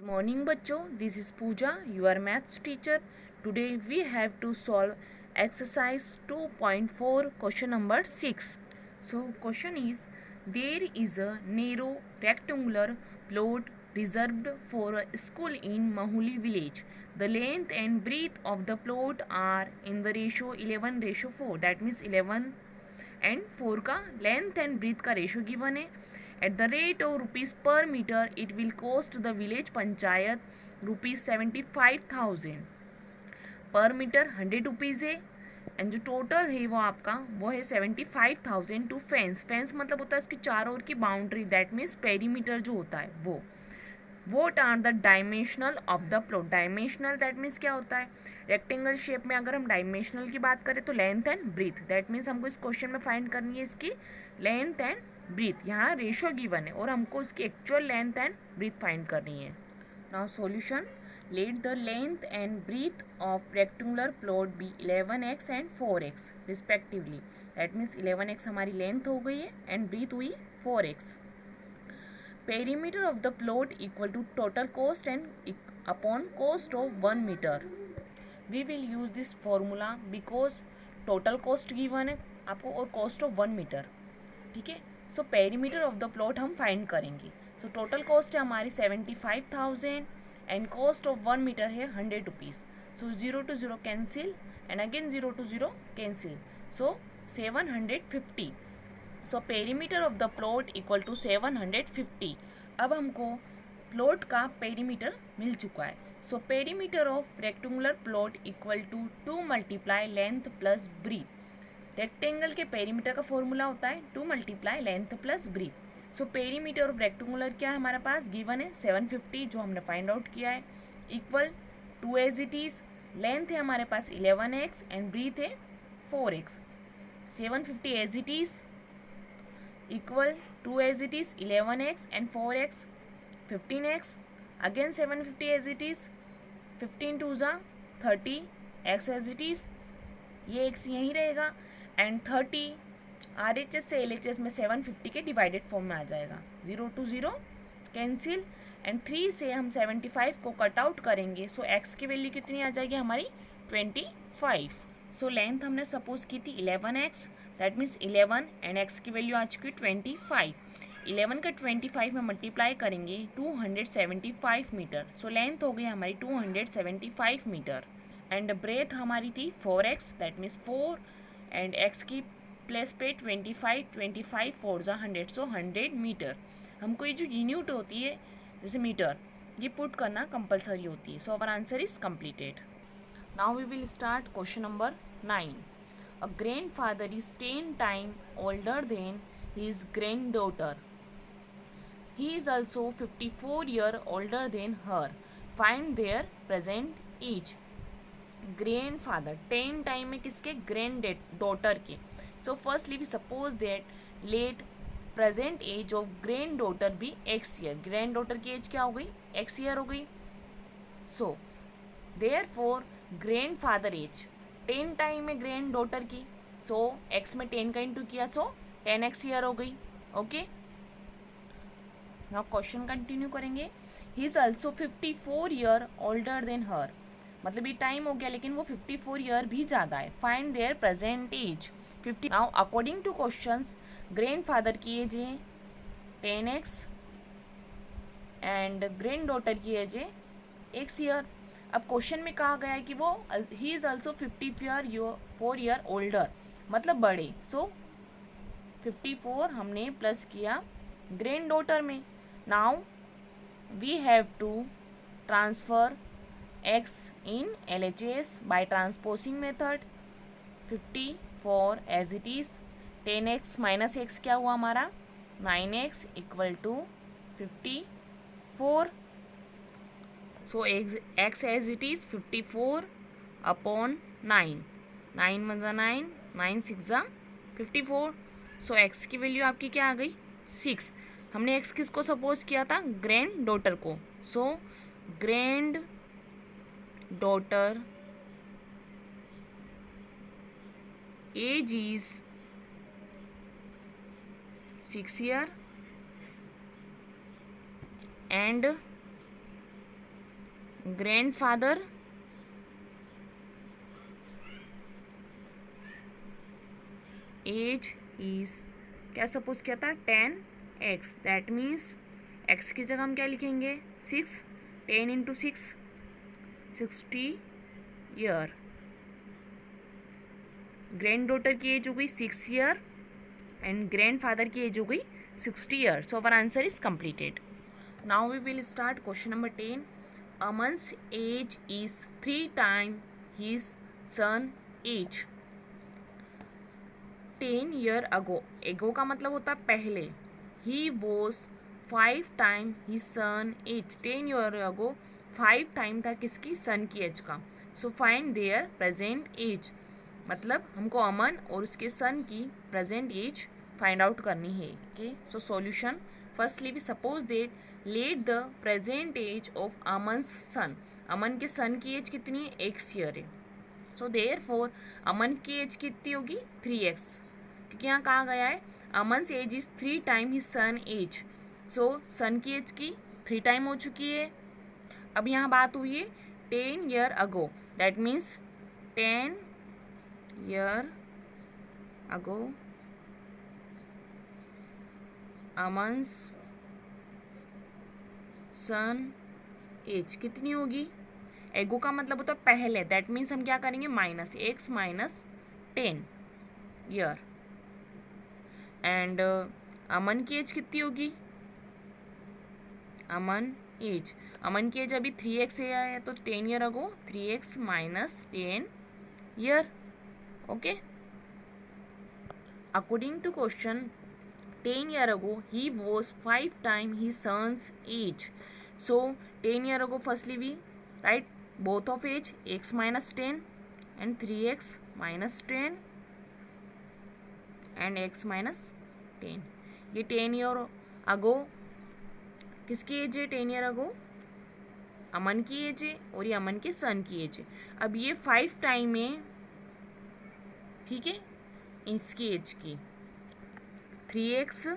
Morning बच्चों, this is Pooja, your maths teacher. Today we have to solve exercise 2.4 question number 6. So question is, there is a narrow rectangular plot reserved for a school in Mahuli village. The length and breadth of the plot are in the ratio 11:4. That means 11 and 4 का length and breadth का ratio given है. At the rate of rupees per metre it will cost the village panchayat rupees 75,000 per metre. 100 rupees है and जो total है वो आपका वो है 75,000 टू फेंस. फेंस मतलब होता है उसकी चारों ओर की बाउंड्री, दैट मीन्स पेरीमीटर जो होता है वो. What are the dimensional of the plot. Dimensional that means क्या होता है, रेक्टेंगल शेप में अगर हम डायमेंशनल की बात करें तो length and breadth. That means हमको इस क्वेश्चन में फाइंड करनी है इसकी लेंथ एंड ब्रीथ. यहाँ रेशो गिवन है और हमको इसकी actual length and breadth find करनी है. Now solution. Let the length and breadth of rectangular plot be 11x and 4x respectively. That means 11x हमारी लेंथ हो गई है एंड ब्रीथ हुई 4x. Perimeter of the plot equal to total cost and upon cost of 1 meter. We will use this formula because total cost given है आपको और cost of 1 meter. ठीक है. So perimeter of the plot हम find करेंगे. So total cost है हमारी 75,000 and cost of 1 meter है 100 rupees. So 0 to 0 cancel and again 0 to 0 cancel. So 750. So perimeter of the plot equal to 750. अब हमको plot का पेरीमीटर मिल चुका है. So perimeter of rectangular plot equal to 2 multiply length plus breadth. Rectangle के perimeter का formula होता है 2 multiply length plus breadth. So perimeter of rectangular क्या है हमारे पास गिवन है 750 जो हमने फाइंड आउट किया है, equal to as it is. Length है हमारे पास 11x एंड ब्रीथ है 4x. 750 as it is equal 2 as it is 11x and 4x 15x. again 750 as it is 15 2 जा 30 x as it is, ये x यहीं रहेगा एंड 30 RHS से LHS में 750 के डिवाइडेड फॉर्म में आ जाएगा. 0 to 0 कैंसिल एंड 3 से हम 75 को कट आउट करेंगे. सो x की वैल्यू कितनी आ जाएगी हमारी 25. सो लेंथ हमने सपोज की थी 11x, that means 11 and x की वैल्यू आ चुकी 25. 11 का 25 में मल्टीप्लाई करेंगे 275 मीटर. सो लेंथ हो गई हमारी 275 मीटर एंड ब्रेथ हमारी थी 4x, that means 4 and x की प्लेस पे 25 4 जा 100. सो 100 मीटर. हमको ये जो यूनिट होती है जैसे मीटर ये पुट करना कंपलसरी होती है. So our answer is completed. Now we will start question number 9. A grandfather is 10 times older than his granddaughter. He is also 54 years older than her. Find their present age. Grandfather 10 time में किसके grand daughter के. So firstly we suppose that let present age of granddaughter be x year. Grand की age क्या हो गई x year हो गई. So therefore grand father age 10 time है ग्रैंड डॉटर की. सो x में 10 का इंटू किया सो 10x ईयर हो गई. ओके, नाउ क्वेश्चन कंटिन्यू करेंगे. He is also 54 year older than her. मतलब ये टाइम हो गया लेकिन वो 54 ईयर भी ज़्यादा है. Find their present age 50. Now according to questions grandfather की एज है 10x एंड ग्रैंड डॉटर की एज है x ईयर. अब क्वेश्चन में कहा गया है कि वो he is also 54 year older मतलब बड़े. सो 54 हमने प्लस किया ग्रैंड डॉटर में. Now we have to transfer x in LHS by transposing method. 54 as it is 10x minus x क्या हुआ हमारा 9x equal to 54. So x as it is 54 upon 9. 9 1 9, 9 6 54. So x की value आपकी क्या आ गई 6. हमने x किसको सपोज किया था ग्रैंड डॉटर को. So grand daughter age is 6 years and grandfather age is, क्या सपोज किया था, 10x, दैट मीन्स x की जगह हम क्या लिखेंगे 6, 10 इंटू 6 60 ईयर। ग्रैंड डॉटर की एज हो गई 6 ईयर एंड ग्रैंड फादर की एज हो गई 60 year. So our answer is completed. Now we will start question number 10। Aman's age is 3 time his son age. 10 year ago, ago का मतलब होता है पहले। He was 5 time his son age, 10 year ago 5 time था किसकी, son की as का। So find their present age, मतलब हमको अमन और उसके सन की प्रेजेंट एज फाइंड आउट करनी है। Okay, so solution, firstly we suppose that let the present age of Aman's son, Aman के सन की एज कितनी है, x ईयर है। सो देयरफॉर अमन की एज कितनी होगी 3x, क्योंकि यहाँ कहा गया है Aman's age is 3 time his son age. So son की एज की 3 टाइम हो चुकी है। अब यहाँ बात हुई है 10 year ago, that means 10 year ago Aman's son age कितनी होगी, एगो का मतलब होता है पहले, दैट मीन्स हम क्या करेंगे minus x minus 10 year. And Aman की एज कितनी होगी, अमन की एज अभी 3x है, तो 10 year ago 3x minus 10 year. Okay, according to question 10 year ago he was 5 time his son's age. So 10 year ago firstly we write both of age x minus 10 and 3x minus 10 and x minus 10। ये 10 year अगो किसकी as है, 10 year अगो अमन की age है और ये अमन के son की age है। अब ये 5 टाइम है, ठीक है, इसकी एज की 3x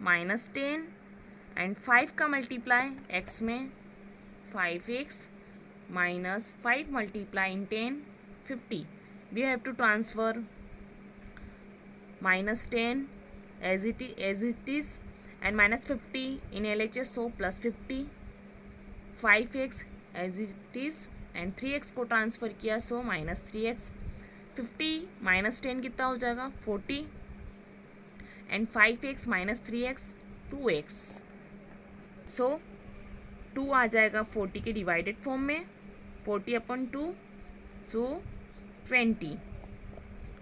माइनस 10 एंड 5 का मल्टीप्लाई x में 5x minus 5 multiply in 10 50। We have to transfer minus 10 as it is and minus 50 in LHS, so plus 50, 5x as it is and 3x को transfer किया, so minus 3x। 50 minus 10 कितना हो जाएगा 40 and 5x minus 3x 2x। सो 2 आ जाएगा 40 के divided form में, 40 upon 2 so 20।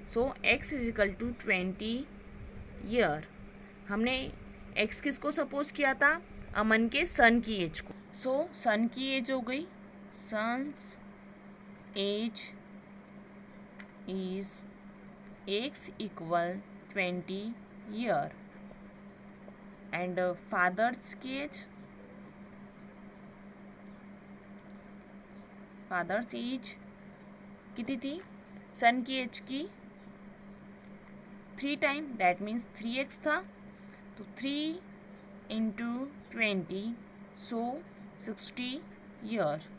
So x is equal to 20 year. हमने x किसको सपोज किया था, अमन के सन की एज को। सो सन की एज हो गई, son's age is x equal 20 year and father's age कितनी थी, सन की एज की 3 टाइम, दैट मीन्स 3x था, तो 3 इंटू 20 सो 60 ईयर।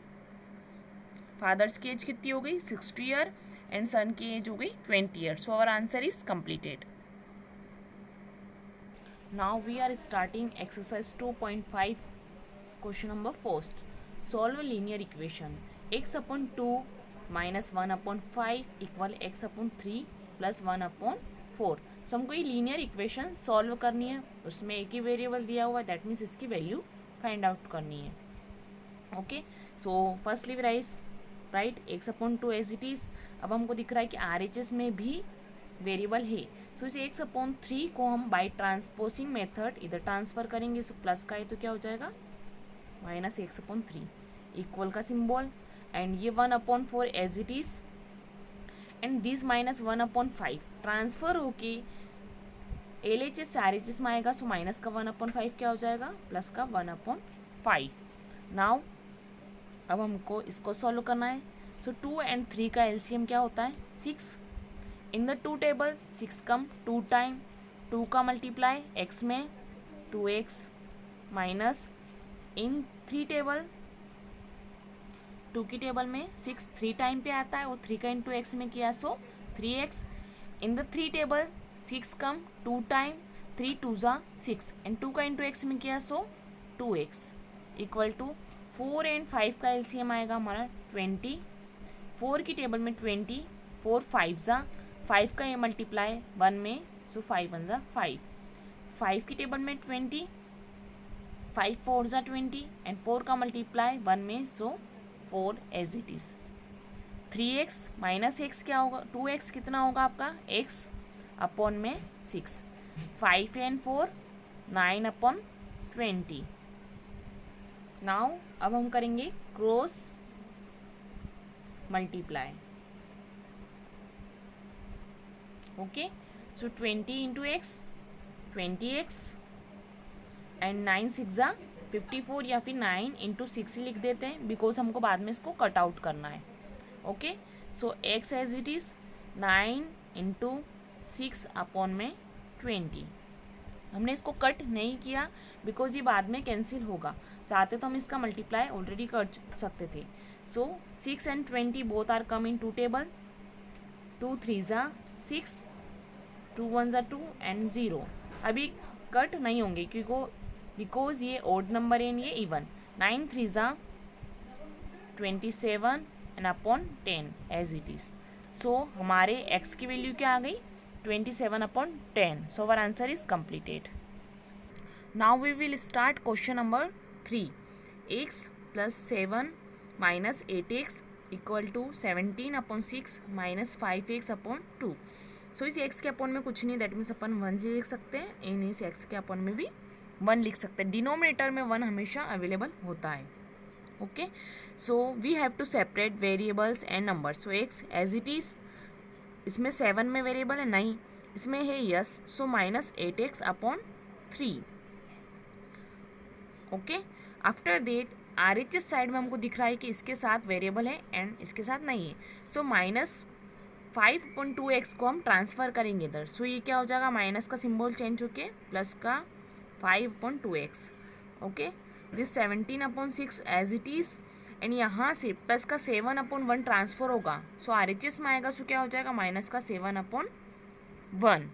फादर्स की एज कितनी हो गई 60 ईयर एंड सन की एज हो गई 20 year. So our answer is completed. Now we are starting exercise 2.5 question number first. Solve linear equation x upon 2 minus 1 upon 5 equal x upon 3 plus 1 upon 4। So हमको ये linear equation solve करनी है, उसमें एक ही variable दिया हुआ है, that means इसकी वैल्यू फाइंड आउट करनी है। Okay, so firstly write x upon 2 as it is. अब हमको दिख रहा है कि RHS में भी वेरिएबल है, सो इसे x अपॉन 3 को हम बाई ट्रांसपोजिंग मेथड इधर ट्रांसफर करेंगे, सो प्लस का है तो क्या हो जाएगा माइनस x अपॉन 3 इक्वल का सिंबल एंड ये 1 upon 4 as it is and this minus 1 upon 5 transfer होके LHS से RHS में आएगा, सो माइनस का 1 अपॉन 5 क्या हो जाएगा प्लस का 1 अपॉन 5। नाउ अब हमको इसको सॉल्व करना है। सो 2 एंड 3 का LCM क्या होता है 6। In the 2 table 6 come 2 time, 2 का मल्टीप्लाई x में 2x minus in 3 table two की टेबल में 6 3 टाइम पे आता है और 3 का इंटू एक्स में किया सो 3x. In the 3 table 6 come 2 time 3 2 ज़ा 6 एंड 2 का इंटू एक्स में किया सो 2x इक्वल टू 4 एंड 5 का एलसीएम आएगा हमारा 20. 4 की टेबल में 20 4 5 ज़ा 5 का ये मल्टीप्लाई 1 में सो 5 1 ज़ा 5. 5 की टेबल में 20 5 4 ज़ा 20 एंड 4 का मल्टीप्लाई 1 में so 4 as it is. 3x minus x क्या होगा 2x कितना होगा आपका x अपॉन में 6. 5 एंड 4 9 अपॉन 20. नाउ अब हम करेंगे cross multiply. Okay so 20 into x 20x and 9 6 ज़ा 54 या फिर 9 इंटू 6 ही लिख देते हैं बिकॉज हमको बाद में इसको कट आउट करना है. Okay so x as it is 9 into 6 upon में 20. हमने इसको कट नहीं किया बिकॉज ये बाद में कैंसिल होगा. चाहते तो हम इसका मल्टीप्लाई ऑलरेडी कर सकते थे. So 6 and 20 both are come in two table. 2 3 ज़ा 6 2 1 ज़ा 2 एंड 0. अभी कट नहीं होंगे क्योंकि बिकॉज ये ओड नंबर है ये इवन. 9 3 ज़ा 27 and upon 10 as it is. So हमारे x की वैल्यू क्या आ गई 27 upon 10. So our answer is completed. Now we will start question number 3. x plus 7 minus 8x equal to 17 upon 6 minus 5x upon 2. So इस x के upon में कुछ नहीं दैट मीन्स अपन 1 लिख सकते हैं. इन इस x के अपॉन में भी 1 लिख सकते हैं. डिनोमिनेटर में 1 हमेशा अवेलेबल होता है. Okay so we have to separate variables and numbers. So x as it is इसमें 7 में वेरिएबल है नहीं इसमें है yes so minus 8x upon 3. Okay after that RHS side में हमको दिख रहा है कि इसके साथ वेरिएबल है एंड इसके साथ नहीं है. सो माइनस 5/2x को हम ट्रांसफ़र करेंगे इधर. सो ये क्या हो जाएगा माइनस का सिंबल चेंज होके प्लस का 5/2x. Okay this 17/6 as it is and यहाँ से प्लस का 7/1 ट्रांसफ़र होगा. सो RHS में आएगा. सो क्या हो जाएगा माइनस का 7/1.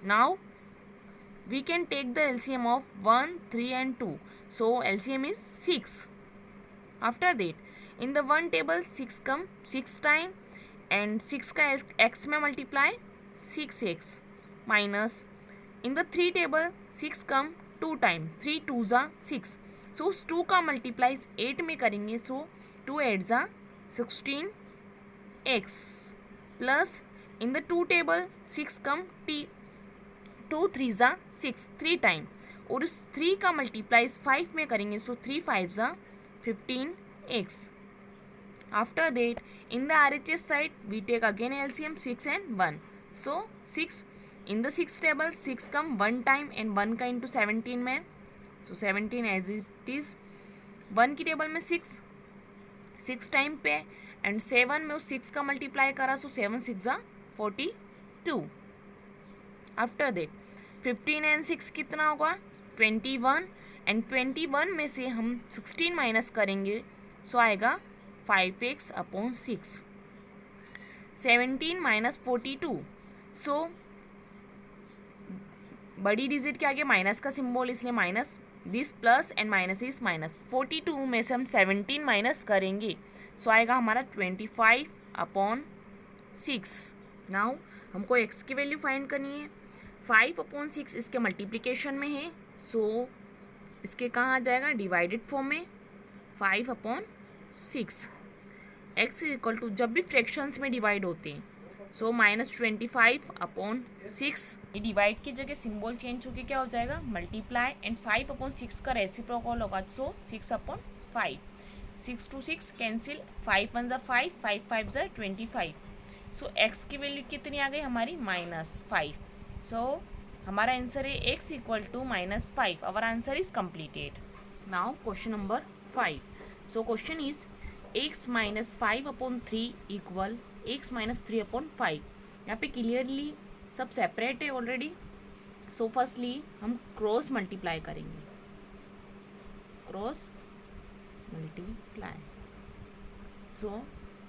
Now we can take the LCM of 1 3 and 2. So LCM is 6. After that in the one table 6 come 6 time and 6 का x में multiply 6x minus in the 3 table 6 come 2 time 3 2 ज़ा 6. so उस 2 का multiply 8 में करेंगे. so 2 8 ज़ा 16x plus in the 2 table 6 come 2 3 ज़ा 6 3 time और उस 3 का मल्टीप्लाइज 5 में करेंगे. सो 3 5 ज़ा 15x. After that in the RHS side we take again LCM 6 and 1. So 6 in the 6 table 6 come 1 time and 1 का इंटू 17 में. सो 17 एज इट इज़ 1 की टेबल में 6 टाइम पे एंड 7 में उस 6 का मल्टीप्लाई करा. सो 7 6 ज़ा 42. आफ्टर देट 15 एंड 6 कितना होगा 21 एंड 21 में से हम 16 माइनस करेंगे. सो आएगा 5x अपॉन 6. 17 माइनस 42. सो बड़ी डिजिट के आगे माइनस का सिंबल इसलिए minus. This plus and minus is minus. 42 में से हम 17 माइनस करेंगे. सो आएगा हमारा 25 अपॉन 6. नाउ हमको x की वैल्यू फाइंड करनी है. 5/6 इसके मल्टीप्लिकेशन में है. सो इसके कहाँ आ जाएगा डिवाइडेड फॉर्म में 5/6. x इक्वल टू जब भी फ्रैक्शंस में डिवाइड होते हैं सो -25/6. ये डिवाइड की जगह सिंबल चेंज होकर क्या हो जाएगा मल्टीप्लाई एंड 5/6 का रेसिप्रोकल होगा. सो 6/5. 6 to 6 कैंसिल. 5 1 ज़ा 5 5 5 ज़ा 25. सो x की वैल्यू कितनी आ गई हमारी -5. सो हमारा आंसर है x equal to -5. Our answer is completed. Now question number 5. So question is x -5/3 equal x -3/5. यहाँ पे क्लियरली सब सेपरेट है ऑलरेडी. सो फर्स्टली हम क्रॉस मल्टीप्लाई करेंगे. Cross multiply so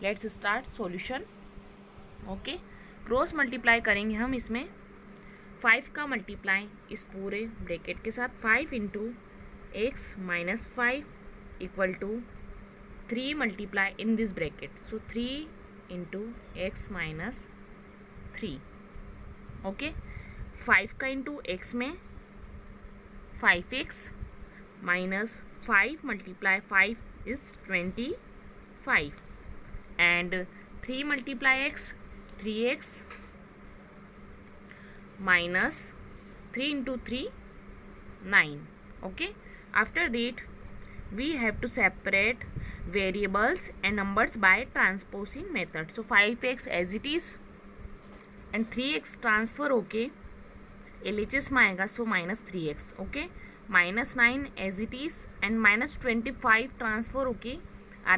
let's start solution. Okay, cross multiply करेंगे हम इसमें. 5 का मल्टीप्लाई इस पूरे ब्रैकेट के साथ 5 into x minus 5 equal to 3 multiply in this bracket. So 3 into x minus 3. Okay, 5 का इंटू एक्स में 5x minus 5 multiply 5 is 25 and 3 multiply x 3x minus 3 into 3 9. Okay, after that we have to separate variables and numbers by transposing method. So 5x as it is and 3x transfer होके LHS में आएगा, so minus 3x. okay, minus 9 as it is and minus 25 transfer होके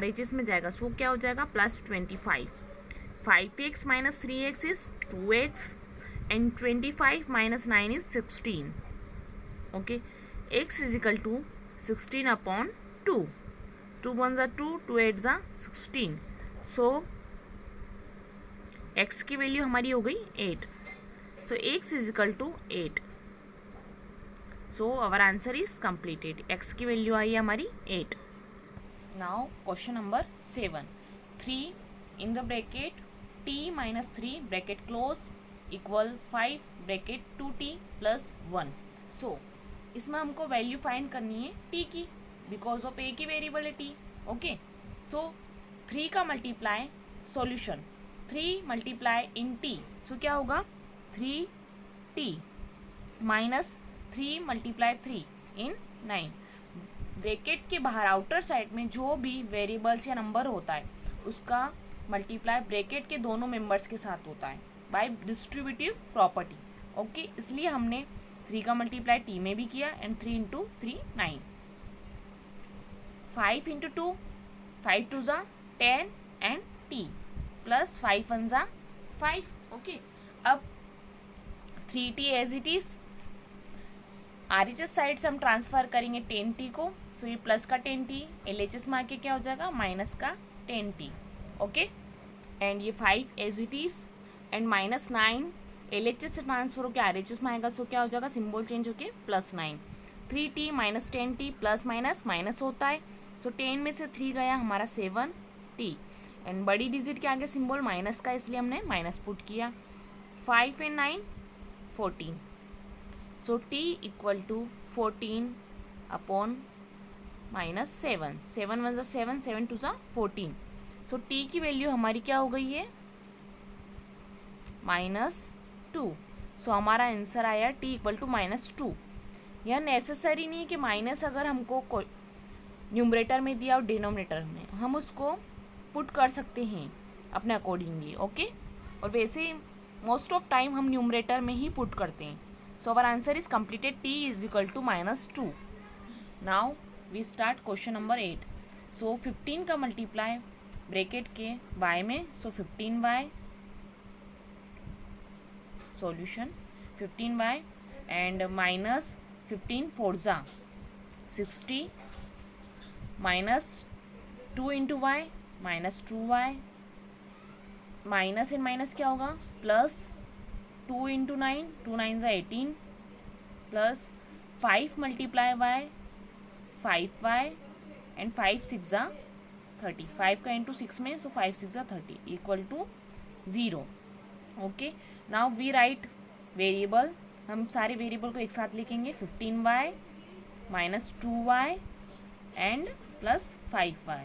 RHS में जाएगा, so क्या हो जाएगा plus 25. 5x minus 3x is 2x and 25 minus 9 is 16. okay, x is equal to 16 upon 2. 2 1s are 2, 2 8s are 16. so x की value हमारी हो गई 8. so x is equal to 8. so our answer is completed. x की value आई है हमारी 8. now question number 7. 3 in the bracket t minus 3 bracket close equal 5 bracket 2t plus 1. सो इसमें हमको value find करनी है t की, बिकॉज ऑफ a की variable है t. ओके, सो 3 का मल्टीप्लाई सॉल्यूशन 3 मल्टीप्लाई इन t. सो क्या होगा 3t माइनस 3 मल्टीप्लाई 3 इन 9. ब्रैकेट के बाहर आउटर साइड में जो भी वेरिएबल्स या नंबर होता है उसका मल्टीप्लाई ब्रैकेट के दोनों मेंबर्स के साथ होता है बाय डिस्ट्रीब्यूटिव प्रॉपर्टी. ओके, इसलिए हमने 3 का मल्टीप्लाई टी में भी किया एंड 3 इंटू 3 9. 5 इंटू 2 5 2 जा 10 एंड टी प्लस 5 1 जा 5. ओके, अब 3t as it is RHS side से हम ट्रांसफर करेंगे 10t को. सो ये प्लस का 10t LHS में आके क्या हो जाएगा माइनस का 10t. ओके, एंड ये 5 as it is and minus 9 LHS से ट्रांसफर होकर RHS में आएगा. सो क्या हो जाएगा सिंबल चेंज होके plus 9. 3t minus 10t plus minus minus होता है. सो 10 में से 3 गया हमारा 7t एंड बड़ी डिजिट के आगे सिंबल माइनस का, इसलिए हमने माइनस पुट किया. 5 and 9 14. So t equal to 14 upon minus 7. 7 1 जा 7, 7 2 जा 14. सो t की वैल्यू हमारी क्या हो गई है -2. सो हमारा आंसर आया t इक्वल टू -2. यह नेसेसरी नहीं है कि माइनस अगर हमको न्यूमरेटर में दिया और डिनोमिनेटर में, हम उसको पुट कर सकते हैं अपने अकॉर्डिंगली. ओके, और वैसे मोस्ट ऑफ टाइम हम न्यूमरेटर में ही पुट करते हैं. So our answer is completed. t is equal to -2. Now we start question number 8. So 15 का मल्टीप्लाई ब्रैकेट के y में, सो 15y solution 15y and minus 15 4 जा 60 minus 2 into y minus 2y minus and minus क्या होगा plus 2 into 9 2 9 जा 18 plus 5 multiply Y 5y and 5 6 जा 30. 5 का into 6 में, सो 5 6 जा 30 equal to 0. Okay, now we write variable. हम सारे वेरिएबल को एक साथ लिखेंगे. 15y minus 2y and plus 5y.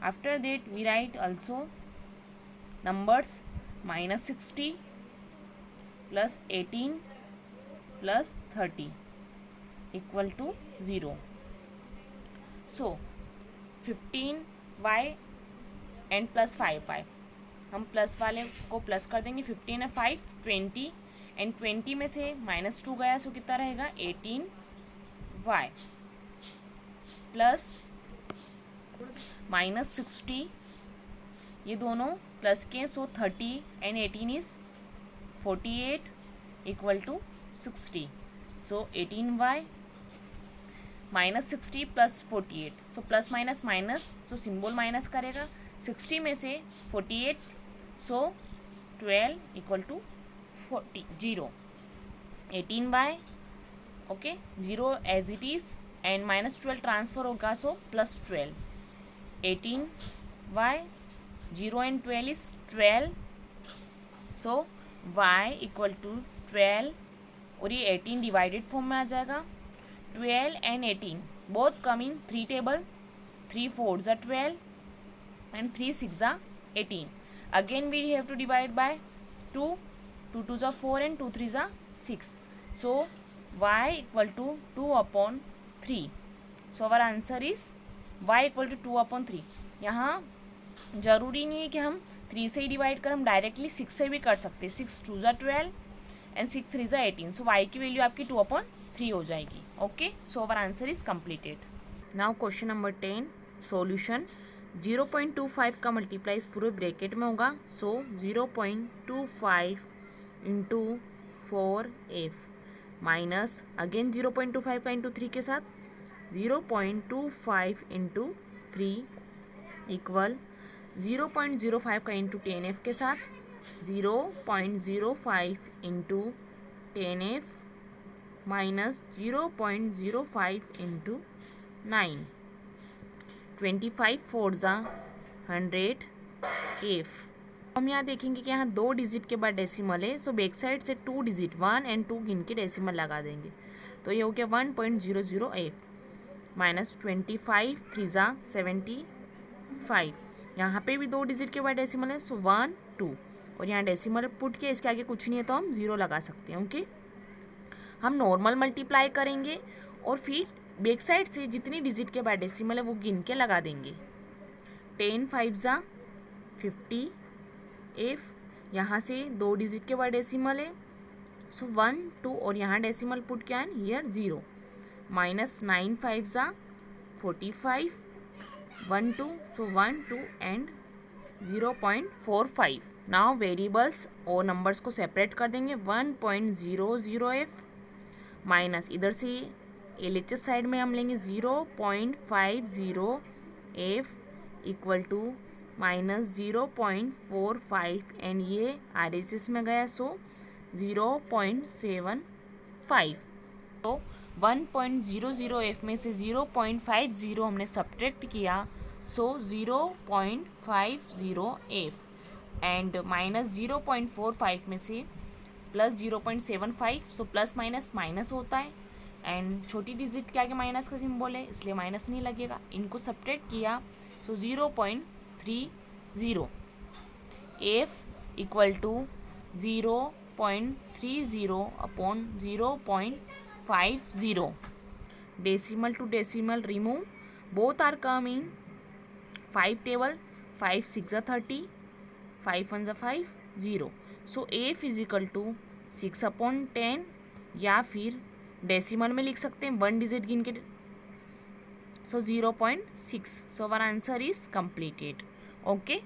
After that we write also numbers -60 plus 18 plus 30 equal to 0. So 15y and plus 5y, हम प्लस वाले को प्लस कर देंगे. 15 है 5 20 एंड 20 में से -2 गया, सो कितना रहेगा 18y प्लस -60. ये दोनों प्लस के, so 30 and 18 is 48 equal to 60. So 18y -60 + 48, so plus minus minus, so symbol minus करेगा 60 में से 48, so 12 = 40 0, 18y, okay 0 as it is and -12 transfer होगा, so +12, 18y, 0 and 12 is 12, so y = 12 और ये 18 divided form में आ जाएगा. 12 and 18 both coming 3 table, 3 4s are 12 and 3 6s are 18. Again we have to divide by 2, 2 2s are 4 and 2 3s are 6. So y = 2/3. So our answer is y = 2/3. यहाँ ज़रूरी नहीं है कि हम 3 से ही डिवाइड कर, हम डायरेक्टली 6 से भी कर सकते हैं. 6 2s are 12 and 6 3s are 18. So y की वैल्यू आपकी 2/3 हो जाएगी. Okay, so our answer is completed. Now question number 10 solution. 0.25 का मल्टीप्लाई इस पूरे ब्रैकेट में होगा, सो 0.25 × 4f माइनस अगेन 0.25 का इंटू 3 के साथ 0.25 × 3 इक्वल 0.05 का इंटू 10f के साथ 0.05 × 10f minus 0.05 × 9. 25 4s are 100f. हम यहाँ देखेंगे कि यहाँ 2 डिजिट के बाद डेसिमल है, सो बैक साइड से 2 डिजिट 1 और 2 गिन के डेसिमल लगा देंगे, तो ये हो गया 1.00f माइनस 25 3s are 75. यहाँ पे भी 2 डिजिट के बाद डेसिमल है, सो 1 2 और यहाँ डेसिमल पुट के इसके आगे कुछ नहीं है तो हम 0 लगा सकते हैं. ओके, हम नॉर्मल मल्टीप्लाई करेंगे और फिर बैक साइड से जितनी डिजिट के बाद डेसिमल है वो गिन के लगा देंगे. 10 5s are 50f. यहाँ से 2 डिजिट के बाद डेसिमल है, सो 1 2 और यहाँ डेसिमल पुट क्या है here 0 minus 9 5s are 45 1 2, so 1 2 and 0.45. Now variables और नंबर्स को सेपरेट कर देंगे. 1.00f माइनस इधर से LHS साइड में हम लेंगे 0.50f equal to minus 0.45 and ये RHS में गया, सो 0.75. तो 1.00f में से 0.50 हमने सब्ट्रैक्ट किया, सो 0.50f एंड माइनस 0.45 में से प्लस 0.75, सो प्लस माइनस माइनस होता है एंड छोटी डिजिट के आगे माइनस का सिंबल है इसलिए माइनस नहीं लगेगा. इनको सब्ट्रैक्ट किया, so 0.30 f equal to 0.30/0.50. Decimal to decimal remove, both are coming 5 table, 5 6 are 30, 5 1s are 5 0. So f = 6/10 या फिर डेसिमल में लिख सकते हैं 1 डिजिट गिन के, so 0.6. So our answer is completed. Okay.